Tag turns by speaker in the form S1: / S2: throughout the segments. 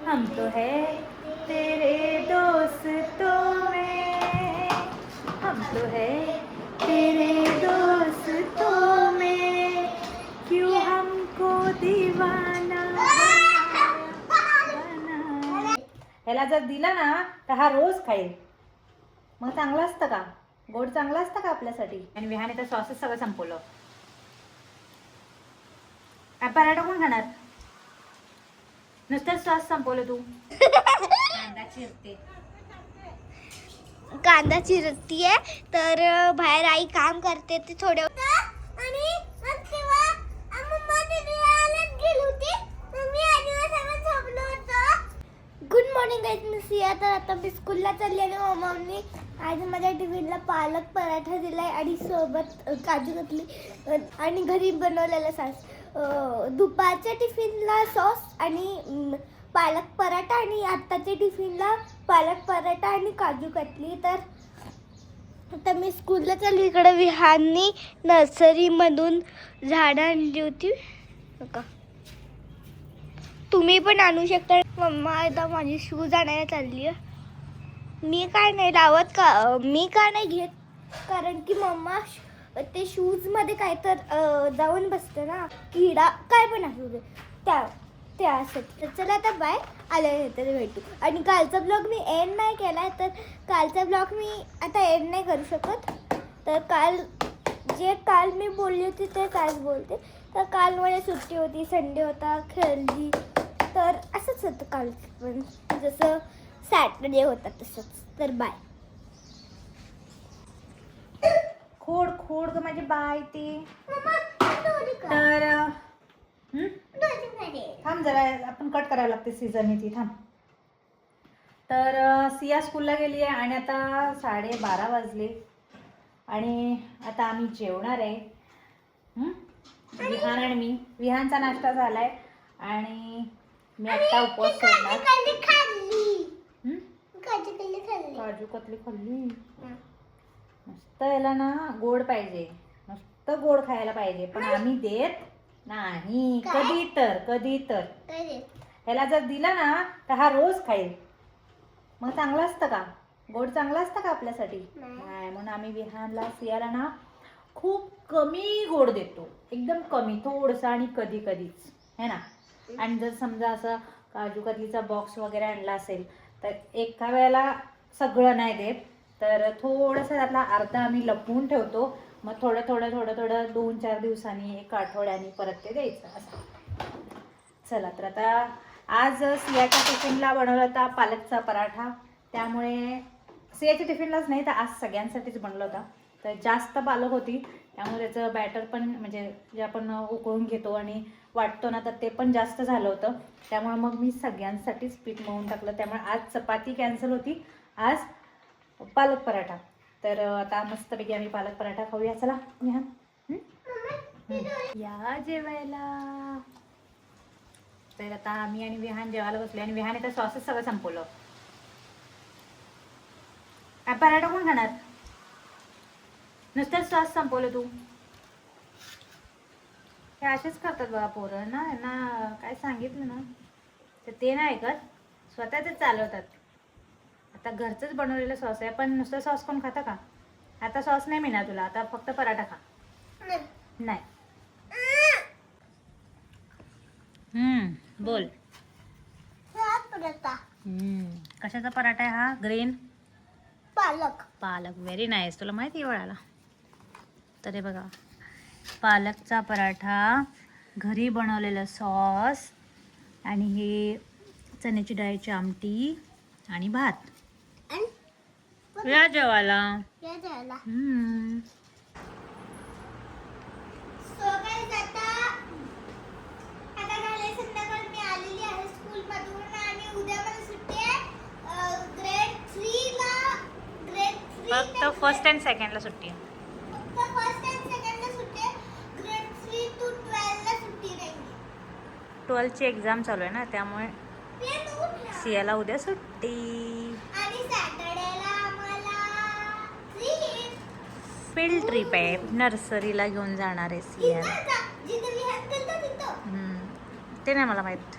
S1: हम तो है तेरे दोस्तों में, हम तो है तेरे दोस्तों में, क्यों हमको दीवाना बनाया. ह्याला जर दिला ना तर हा रोज खाईल. मग चांगलं असतं का? गोड चांगलं असतं का आपल्यासाठी? आणि विहाने तर सॉसेस सगळं संपवलं. पराठा कोण खाणार? नुसतं सॉस संपवलं तू. कांदा चिरते.
S2: कांदा चिरतीये तर बाहेर आई काम करते ते थोडे आणि गुड मॉर्निंग गाईज. मी सिया. तर आता मी स्कूलला चालली आणि मम्मांनी आज माझ्या टिफिनला पालक पराठा दिलाय आणि सोबत काजू कतली आणि घरी बनवलेला सॉस. दुपारच्या टिफिनला सॉस आणि पालक पराठा आणि आत्ताच्या टिफिनला पालक पराठा आणि काजू कतली. तर आता मी स्कूलला चालली. इकडे विहाननी नर्सरीमधून झाडं आणली होती बघा. तुम्ही पण आणू शकता. मम्मा आता माझी शूज आणायला चालली आहे. मी काय नाही लावत का, मी का नाही घेत, कारण की मम्मा ते शूजमध्ये काय तर जाऊन बसतं ना, किडा काय पण असू दे त्यासाठी. तर चला आता बाय, आल्यानंतर भेटू. आणि कालचा ब्लॉग मी एंड नाही केला, तर कालचा ब्लॉग मी आता एंड नाही करू शकत. तर काल मी बोलली होती ते काल बोलते. तर काल मला सुट्टी होती, संडे होता, खेळली. तर असंच होतं काल पण, जसं सॅटर्डे होता तसंच. तर बाय.
S1: खोड खोड ग माझी बाय ते. तर थांब जरा, आपण कट करायला लागते सीझन ती. थांब. तर सिया स्कूलला गेली आहे आणि आता 12:30 वाजले आणि आता आम्ही जेवणार आहे. विहान आणि मी. विहानचा नाश्ता झालाय आणि मी आता उपवास सोडणार. काजू कतली खाल्ली. मस्त. याला ना गोड पाहिजे, मस्त गोड खायला पाहिजे, पण आम्ही देत नाही. कधी तर ह्याला जर दिला ना तर हा रोज खाईल. मग चांगलं असतं का? गोड चांगलं असतं का आपल्यासाठी? नाही. म्हणून आम्ही विहानला सियाला ना खूप कमी गोड देतो, एकदम कमी, थोडंसं आणि कधीच है ना. आणि जर समजा असं काजू कतलीचा बॉक्स वगैरे आणला असेल तर एका वेळेला सगळं नाही देत, तर थोडंसं त्यातला अर्धा आम्ही लपवून ठेवतो. मग थोडं 2-4 दिवसांनी, 1 आठवड्यानी परत ते द्यायचं असं. चला, तर आता आज सियाच्या टिफिनला बनवला होता पालकचा पराठा. त्यामुळे सियाच्या टिफिनलाच नाही तर आज सगळ्यांसाठीच बनवला होता. तर जास्त पालक होती, त्यामुळे त्याचं बॅटर पण, म्हणजे जे आपण उकळून घेतो आणि वाटतो ना, तर ते पण जास्त झालं होतं. त्यामुळे मग मी सगळ्यांसाठीच पीठ मळून टाकलं. त्यामुळे आज चपाती कॅन्सल होती, आज पालक पराठा. तर आता मस्तपैकी आम्ही पालक पराठा खाऊया. चला विहान, या जेवायला. तर आता आम्ही आणि विहान जेवायला बसले आणि विहाने तर सॉसेस सगळं संपवलं. पराठा कोण खाणार? नुसतं सॉस संपवलं तू. हे असेच करतात बघा पोरं ना. यांना काय सांगितलं ना तर ते नाही ऐकत, स्वतःच चालवतात. आता घरचंच बनवलेलं सॉस आहे, पण नुसतं सॉस कोण खातं का? आता सॉस नाही मिळणार तुला, आता फक्त पराठा खा. नाही. बोल. कशाचा पराठा आहे हा? ग्रीन पालक. Very nice. तुला माहिती आहे वळाला. तर हे बघा, पालकचा पराठा, घरी बनवलेलं सॉस आणि हे चण्याची डाळीची आमटी आणि भात. या जेवायला. फक्त फर्स्ट अँड सेकंडला सुट्टी आहे. 12ची एक्झाम चालू आहे ना, त्यामुळे सियाला उद्या सुट्टी. फील्ड ट्रिप आहे, नर्सरीला घेऊन जाणार आहे सियाला. ते नाही मला माहीत.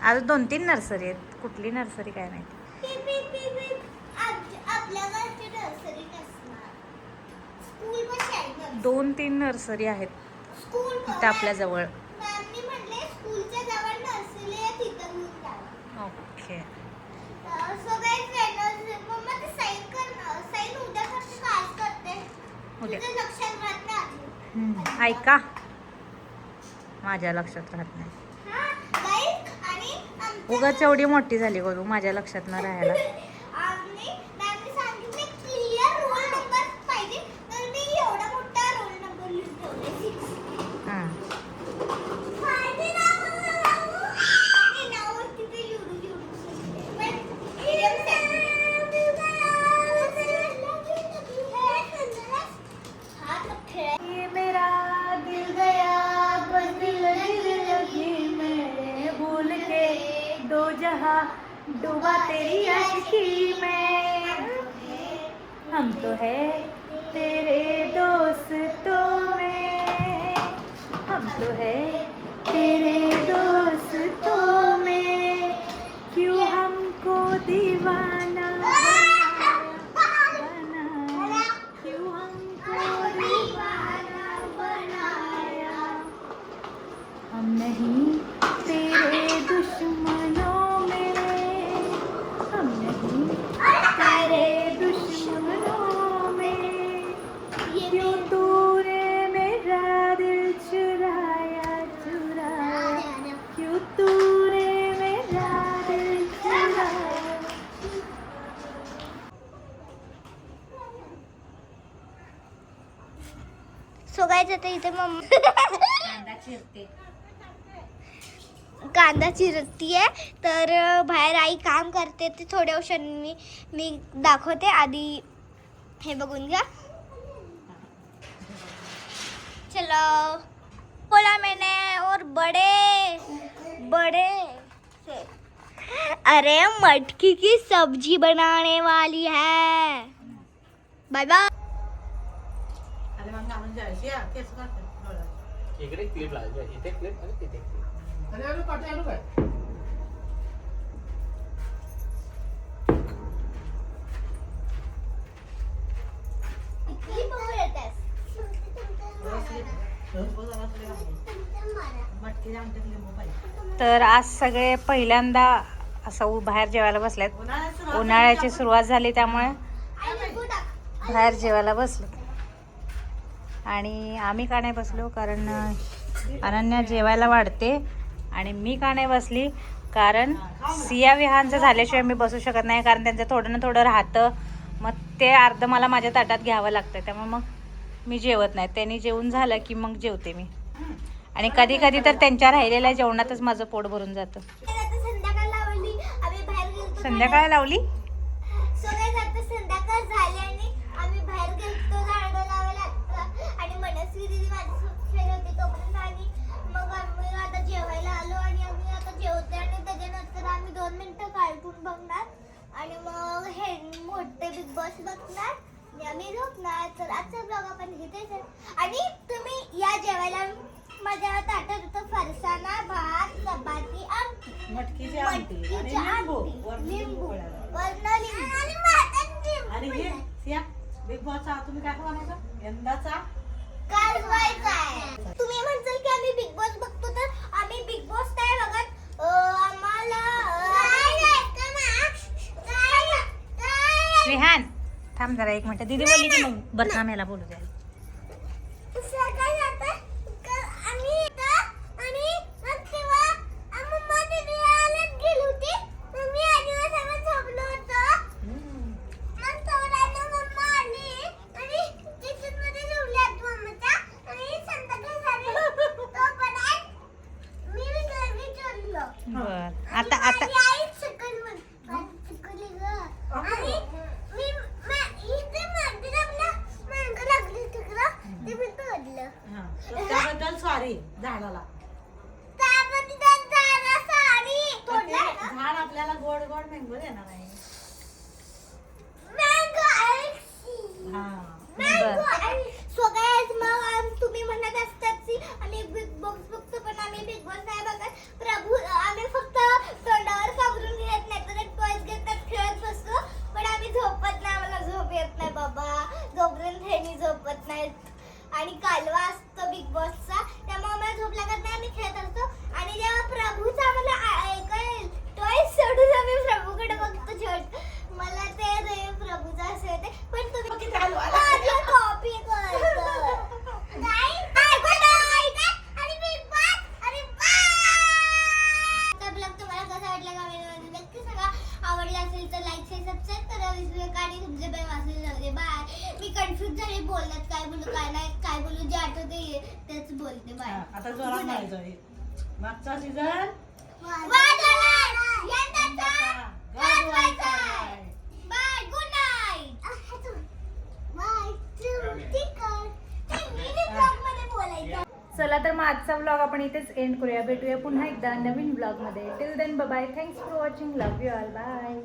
S1: आज 2-3 नर्सरी आहेत. कुठली नर्सरी काय माहिती.
S2: आपल्या गावची नर्सरी नसणार. स्कूल कशी आहे?
S1: 2-3 नर्सरी आहेत
S2: स्कूल
S1: इथं आपल्या जवळ.
S2: मॅमनी म्हणले स्कूलच्या जवळ नर्सरी आहे तिथं घेऊन जावा.
S1: ओके.
S2: सो गाइस मम्मा ते साइन उद्या करते का आज करते?
S1: उद्या.
S2: तुझ्या लक्षात राहत नाही.
S1: ऐका, माझ्या लक्षात राहत नाही.
S2: हां गाइस आणि आमच्या
S1: उगाच एवढी मोठी झाली गो तू माझ्या लक्षात न राहायला.
S2: आम्ही मॅमने सांगितले क्लिअर रोल नंबर पाहिजे, तर मी एवढा मोठा रोल नंबर लिहून ठेवले 6.
S1: हां.
S2: फायदे नाव तिथे लिहून पण
S1: ये मेरा दिल गया बस दिल लगी मैं भूल के दो जहां डूबा तेरी आशिकी में. हम तो है तेरे दोस्तों में, हम तो है तेरे दोस्तों में, क्यों हमको दीवाना बनाया, क्यों हमको दीवाना बनाया. हम नहीं तेरे दुश्मनों में, हम नहीं तेरे दुश्मनों में, क्यों तूने मेरा दिल चुराया चुराया, क्यों तूने मेरा दिल चुराया.
S2: सो गाइस आता इथे मम्मा
S1: कांदा चिरते.
S2: कांदा चिरतीये, तर बाहेर आई काम करते ते थोड्या क्षणी मी दाखवते. आधी हे बघून घ्या. चलो बोला मैंने और बड़े बड़े से. अरे मटकी की सब्जी बनाने वाली है. Bye bye.
S3: इकडे क्लिप लावायची, इथे क्लिप आणि तिथे क्लिप.
S1: तर आज सगळे पहिल्यांदा असं बाहेर जेवायला बसलेत. उन्हाळ्याची सुरुवात झाली त्यामुळे बाहेर जेवायला बसलो. आणि आम्ही का नाही बसलो, कारण अनन्या जेवायला वाढते. आणि मी का नाही बसली, कारण सिया विहानचं झाल्याशिवाय मी बसू शकत नाही, कारण त्यांचं थोडं ना थोडं राहतं. मग ते अर्ध मला माझ्या ताटात घ्यावं लागतं, त्यामुळे मग मी जेवत नाही. त्यांनी जेवून झालं की मग जेवते मी. आणि कधी कधी तर त्यांच्या राहिलेल्या जेवणातच माझं पोट भरून जातं. संध्याकाळ लावली.
S2: संध्याकाळ झाली आणि आम्ही बाहेर गेलो झाडं लावायला. आणि मनस्वी दीदी माझ्यासोबत खेळत होती तोपर्यंत. आणि मग आम्ही आता जेवायला आलो आणि आम्ही आता जेवते. आणि त्याच्यानंतर आम्ही 2 मिनिटं कार्टून बघणार आणि मग हे मोठे बिग बॉस बघणार आणि आम्ही झोपणार. तर आजचा ब्लॉग आपण इथेच आहे. आणि तुम्ही या जेवायला माझ्या ताटात होतं फरसाणा, भात, चपाती, आमटी,
S1: मटकीची आमटी आणि लिंबू.
S2: लिंबू वर्ण लिंबू
S1: आणि हे सिया बिग बॉसचा तुम्ही काय म्हणायचं यंदाचा
S2: गाजवायचा आहे. तुम्ही म्हणताल की आम्ही बिग बॉस बघतो, तर आम्ही बिग बॉस नाही बघत. आम्हाला
S1: विहान थांब जरा 1 मिनिट. दीदी बोलली की मग बदनाम्याला बोलू द्या. बर आता आता त्याबद्दल सॉरी. झाडाला झाड आपल्याला गोड गोड मँगो देणार आहे.
S2: सो गाइस मग तुम्ही म्हणत असतात की आम्ही बिग बॉस बघतो, पण आम्ही बिग बॉस नाही बघत. प्रभू आम्ही फक्त कन्फ्युज झाले बोलण्यात, काय बोलू काय नाही, काय बोलू जे आठवते तेच बोलते. बाय.
S1: आता जोरात म्हणायचं. मागचा सीझन
S2: बाय, गुड नाईट.
S1: चला तर मग आजचा व्लॉग आपण इथेच एंड करूया. भेटूया पुन्हा एकदा नवीन व्लॉग मध्ये. Till then bye. Thanks for watching. Love you all. Bye.